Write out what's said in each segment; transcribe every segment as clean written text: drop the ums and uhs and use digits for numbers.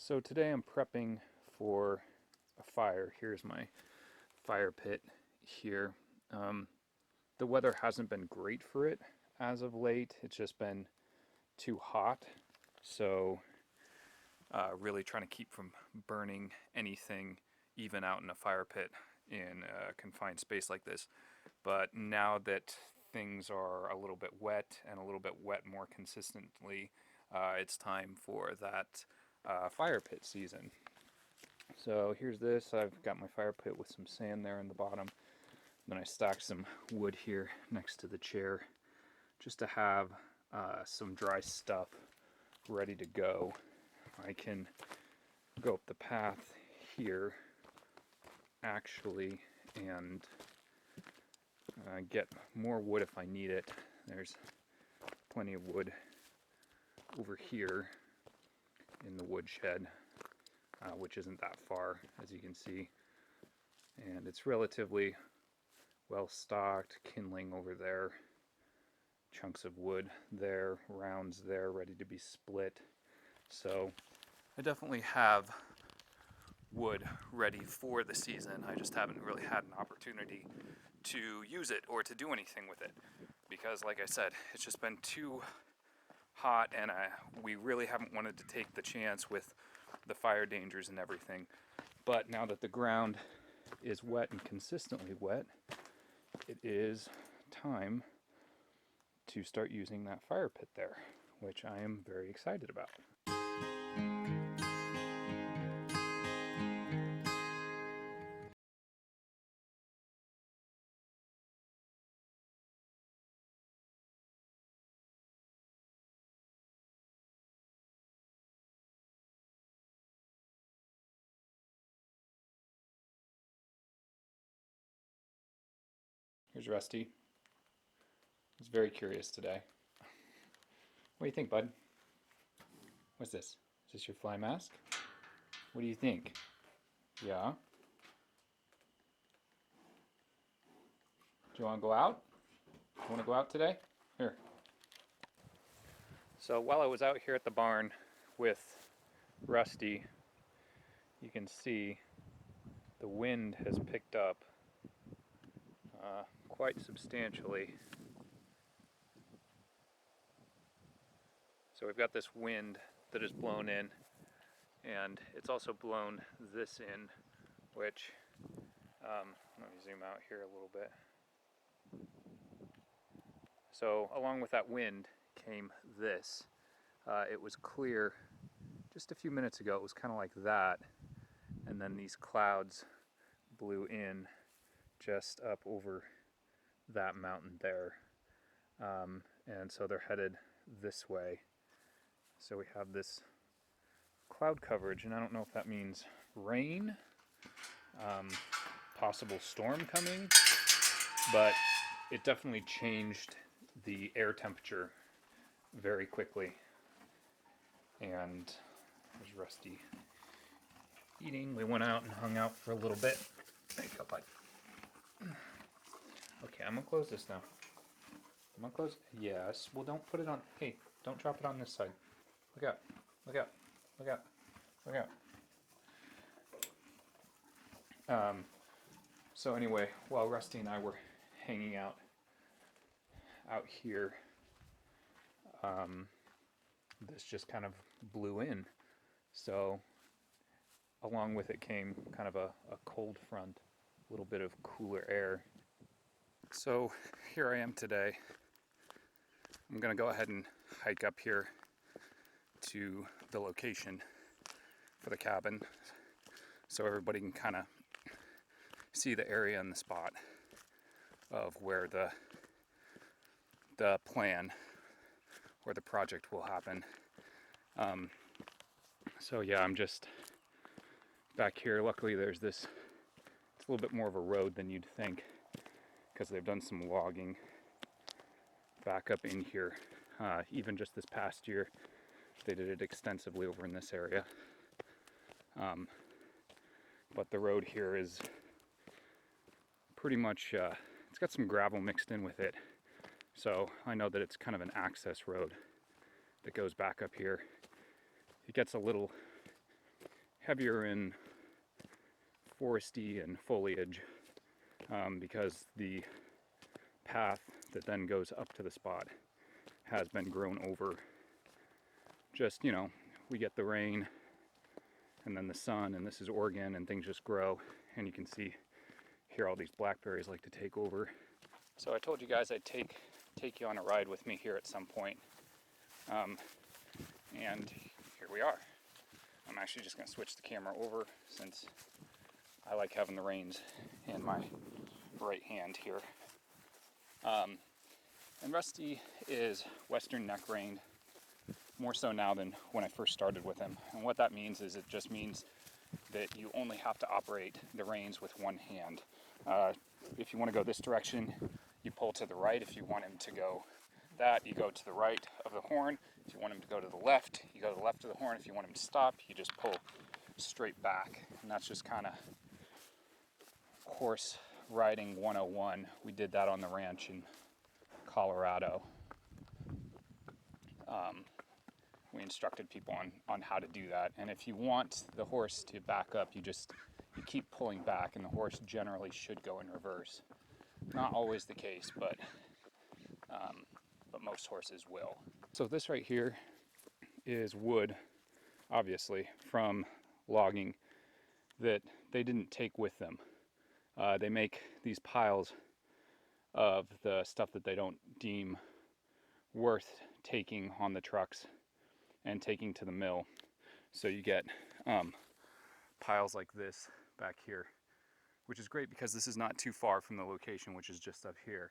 So today I'm prepping for a fire. Here's my fire pit here. Um, the weather hasn't been great for it as of late. It's just been too hot. So really trying to keep from burning anything even out in a fire pit in a confined space like this. But now that things are a little bit wet and a little bit wet more consistently, it's time for that fire pit season. So here's this. I've got my fire pit with some sand there in the bottom. Then I stacked some wood here next to the chair just to have some dry stuff ready to go. I can go up the path here actually and get more wood if I need it. There's plenty of wood over here in the woodshed, which isn't that far, as you can see. And it's relatively well stocked. Kindling over there, chunks of wood there, rounds there ready to be split. So I definitely have wood ready for the season. I just haven't really had an opportunity to use it or to do anything with it because, like I said, it's just been too hot, and we really haven't wanted to take the chance with the fire dangers and everything. But now that the ground is wet and consistently wet, it is time to start using that fire pit there, which I am very excited about. Here's Rusty. He's very curious today. What do you think, bud? What's this? Is this your fly mask? What do you think? Yeah? Do you want to go out? Do you want to go out today? Here. So while I was out here at the barn with Rusty, you can see the wind has picked up quite substantially. So we've got this wind that has blown in, and it's also blown this in, which, let me zoom out here a little bit. So along with that wind came this. It was clear just a few minutes ago. It was kind of like that, and then these clouds blew in just up over that mountain there. And so they're headed this way. So we have this cloud coverage, and I don't know if that means rain, possible storm coming, but it definitely changed the air temperature very quickly. And there's Rusty eating. We went out and hung out for a little bit. There you go, bud. Okay, I'm gonna close this now. I'm gonna close. Yes. Well, don't put it on. Hey, don't drop it on this side. Look out. Look out. Look out. Look out. So anyway, while Rusty and I were hanging out here, this just kind of blew in. So along with it came kind of a cold front, a little bit of cooler air. So here I am today. I'm gonna go ahead and hike up here to the location for the cabin so everybody can kind of see the area and the spot of where the plan or the project will happen. So yeah, I'm just back here. Luckily there's this, it's a little bit more of a road than you'd think because they've done some logging back up in here. Even just this past year they did it extensively over in this area. But the road here is pretty much, it's got some gravel mixed in with it. So I know that it's kind of an access road that goes back up here. It gets a little heavier in foresty and foliage because the path that then goes up to the spot has been grown over. Just, you know, we get the rain and then the sun, and this is Oregon, and things just grow, and you can see here all these blackberries like to take over. So I told you guys I'd take you on a ride with me here at some point, and here we are. I'm actually just going to switch the camera over since I like having the reins in my right hand here. And Rusty is Western neck-reined, more so now than when I first started with him. And what that means is it just means that you only have to operate the reins with one hand. If you want to go this direction, you pull to the right. If you want him to go that, you go to the right of the horn. If you want him to go to the left, you go to the left of the horn. If you want him to stop, you just pull straight back. And that's just kind of horse riding 101. We did that on the ranch in Colorado. We instructed people on how to do that. And if you want the horse to back up, you keep pulling back, and the horse generally should go in reverse. Not always the case, but most horses will. So this right here is wood, obviously, from logging that they didn't take with them. They make these piles of the stuff that they don't deem worth taking on the trucks and taking to the mill. So you get piles like this back here, which is great because this is not too far from the location, which is just up here.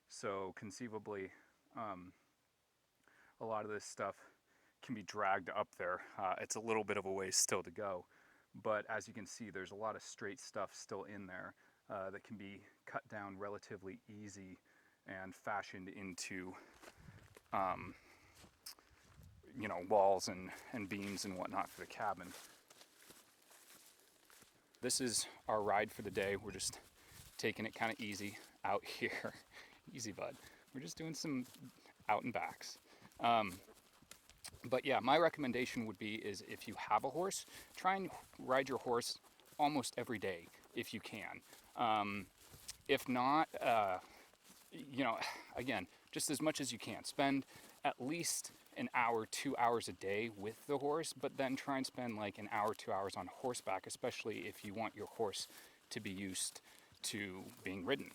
So conceivably, a lot of this stuff can be dragged up there. It's a little bit of a ways still to go, but as you can see, there's a lot of straight stuff still in there that can be cut down relatively easy and fashioned into you know, walls and beams and whatnot for the cabin. This is our ride for the day. We're just taking it kind of easy out here. Easy, bud. We're just doing some out and backs. But yeah, my recommendation would be is if you have a horse, try and ride your horse almost every day if you can. If not, you know, again, just as much as you can. Spend at least an hour, 2 hours a day with the horse, but then try and spend like an hour, 2 hours on horseback, especially if you want your horse to be used to being ridden.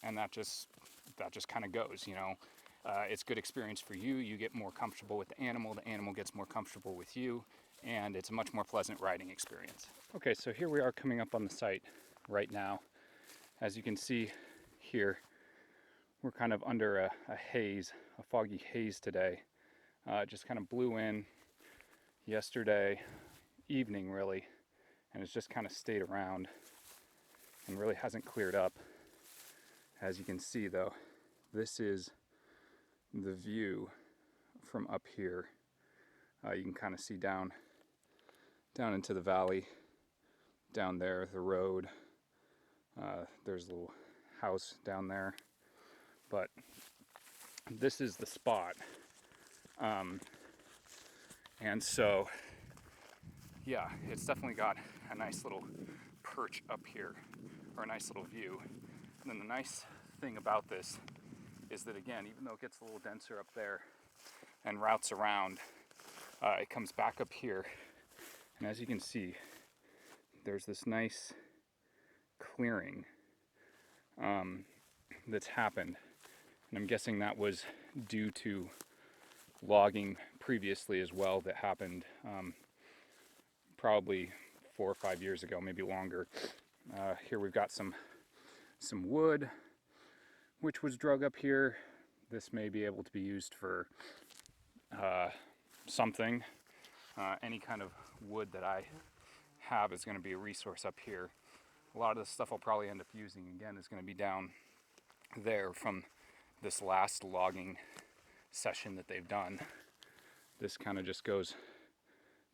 And that just kind of goes, you know. It's good experience for you. You get more comfortable with the animal gets more comfortable with you, and it's a much more pleasant riding experience. Okay, so here we are coming up on the site right now. As you can see here, we're kind of under a haze, a foggy haze today. It just kind of blew in yesterday evening, really, and it's just kind of stayed around and really hasn't cleared up. As you can see, though, this is the view from up here. You can kind of see down into the valley, down there, the road. There's a little house down there, but this is the spot. And so, yeah, it's definitely got a nice little perch up here, or a nice little view. And then the nice thing about this is that, again, even though it gets a little denser up there and routes around, it comes back up here. And as you can see, there's this nice clearing that's happened. And I'm guessing that was due to logging previously as well that happened probably 4 or 5 years ago, maybe longer. Here we've got some wood, which was drug up here. This may be able to be used for something. Any kind of wood that I have is going to be a resource up here. A lot of the stuff I'll probably end up using again is going to be down there from this last logging session that they've done. This kind of just goes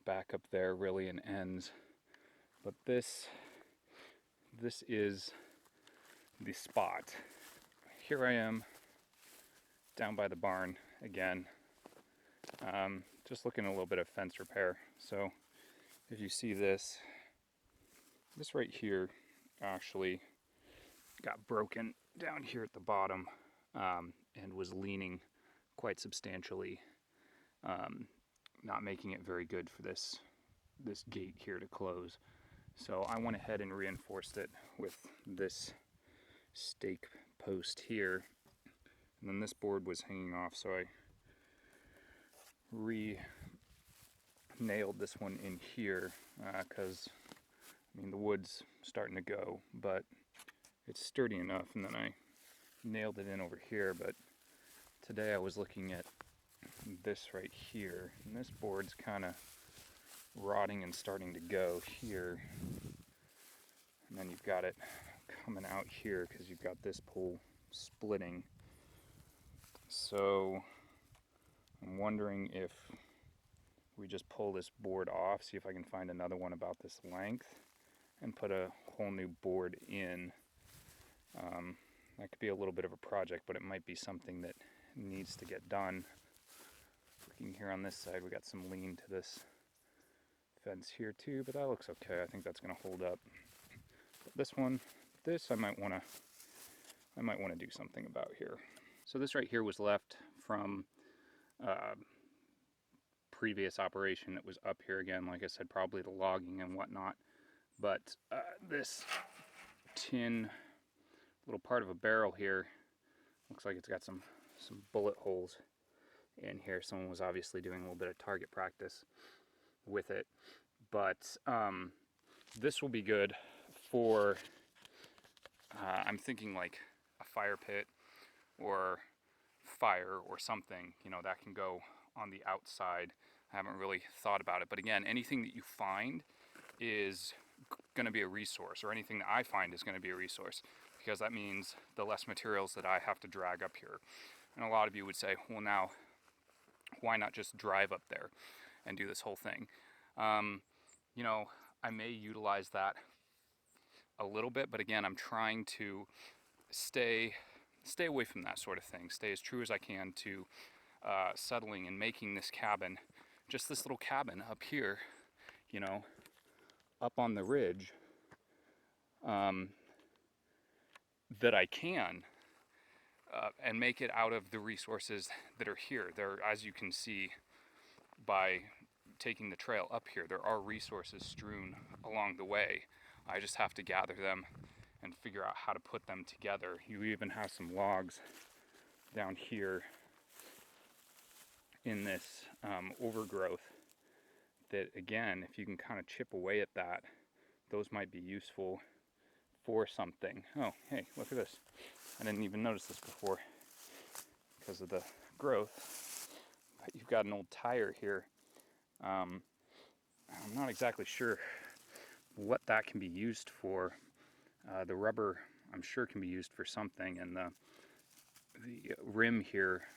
back up there really and ends. But this is the spot. Here I am down by the barn again, just looking at a little bit of fence repair. So if you see this right here actually got broken down here at the bottom, and was leaning quite substantially, not making it very good for this gate here to close. So I went ahead and reinforced it with this stake post here, and then this board was hanging off, so I nailed this one in here, because I mean the wood's starting to go, but it's sturdy enough, and then I nailed it in over here. But today I was looking at this right here, and this board's kind of rotting and starting to go here, and then you've got it coming out here because you've got this pole splitting. So I'm wondering if we just pull this board off, see if I can find another one about this length, and put a whole new board in. That could be a little bit of a project, but it might be something that needs to get done. Looking here on this side, we got some lean to this fence here too, but that looks okay. I think that's going to hold up. But this I might want to do something about here. So this right here was left from previous operation that was up here again. Like I said, probably the logging and whatnot. But this tin little part of a barrel here looks like it's got some bullet holes in here. Someone was obviously doing a little bit of target practice with it. But this will be good for, I'm thinking like a fire pit or fire or something, you know, that can go on the outside. I haven't really thought about it, but again, anything that you find is going to be a resource, or anything that I find is going to be a resource, because that means the less materials that I have to drag up here. And a lot of you would say, well, now why not just drive up there and do this whole thing? You know, I may utilize that a little bit, but again, I'm trying to stay away from that sort of thing, stay as true as I can to settling and making this cabin, just this little cabin up here, you know, up on the ridge, that I can, and make it out of the resources that are here. There, as you can see by taking the trail up here, there are resources strewn along the way. I just have to gather them and figure out how to put them together. You even have some logs down here in this overgrowth that, again, if you can kind of chip away at that, those might be useful for something. Oh, hey, look at this. I didn't even notice this before because of the growth. But you've got an old tire here. I'm not exactly sure what that can be used for. The rubber, I'm sure, can be used for something, and the rim here,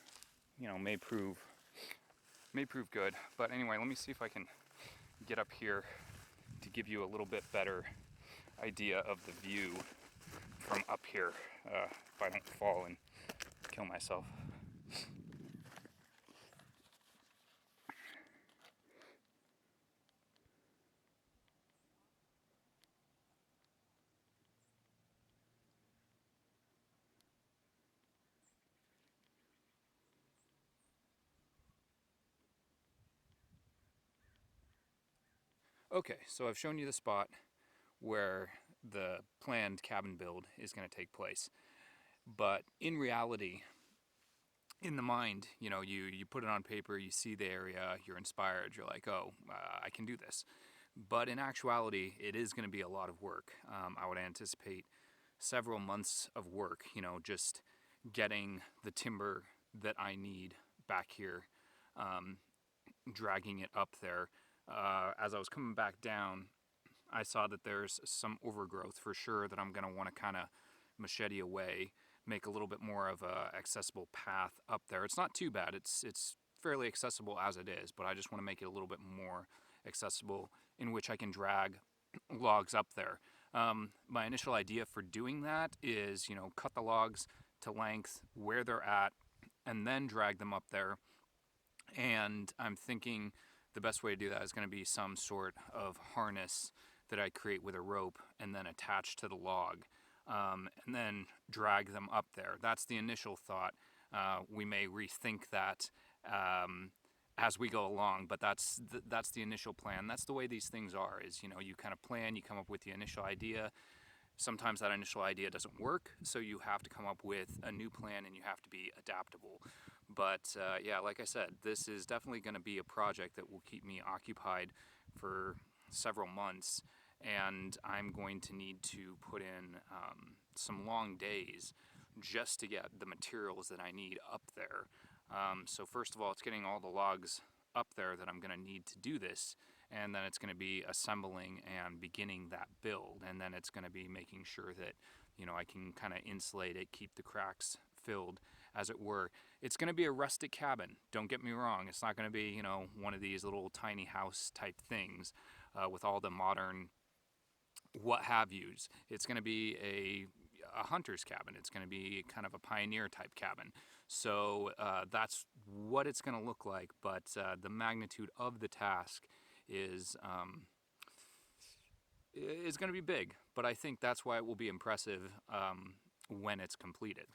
you know, may prove good. But anyway, let me see if I can get up here to give you a little bit better idea of the view from up here, if I don't fall and kill myself. Okay, so I've shown you the spot where the planned cabin build is going to take place. But in reality, in the mind, you know, you put it on paper, you see the area, you're inspired, you're like, oh, I can do this. But in actuality, it is going to be a lot of work. I would anticipate several months of work, you know, just getting the timber that I need back here, dragging it up there. As I was coming back down, I saw that there's some overgrowth for sure that I'm going to want to kind of machete away, make a little bit more of a accessible path up there. It's not too bad. It's fairly accessible as it is, but I just want to make it a little bit more accessible in which I can drag logs up there. My initial idea for doing that is, you know, cut the logs to length where they're at and then drag them up there. And I'm thinking the best way to do that is going to be some sort of harness that I create with a rope and then attach to the log, and then drag them up there. That's the initial thought. We may rethink that as we go along, but that's the initial plan. That's the way these things are, is, you know, you kind of plan, you come up with the initial idea. Sometimes that initial idea doesn't work, so you have to come up with a new plan and you have to be adaptable. But yeah, like I said, this is definitely going to be a project that will keep me occupied for several months, and I'm going to need to put in some long days just to get the materials that I need up there. So first of all, it's getting all the logs up there that I'm going to need to do this, and then it's going to be assembling and beginning that build, and then it's going to be making sure that, you know, I can kind of insulate it, keep the cracks filled, as it were. It's going to be a rustic cabin, don't get me wrong. It's not going to be, you know, one of these little tiny house type things with all the modern what have yous. It's going to be a hunter's cabin. It's going to be kind of a pioneer type cabin. So that's what it's going to look like, but the magnitude of the task is going to be big, but I think that's why it will be impressive when it's completed.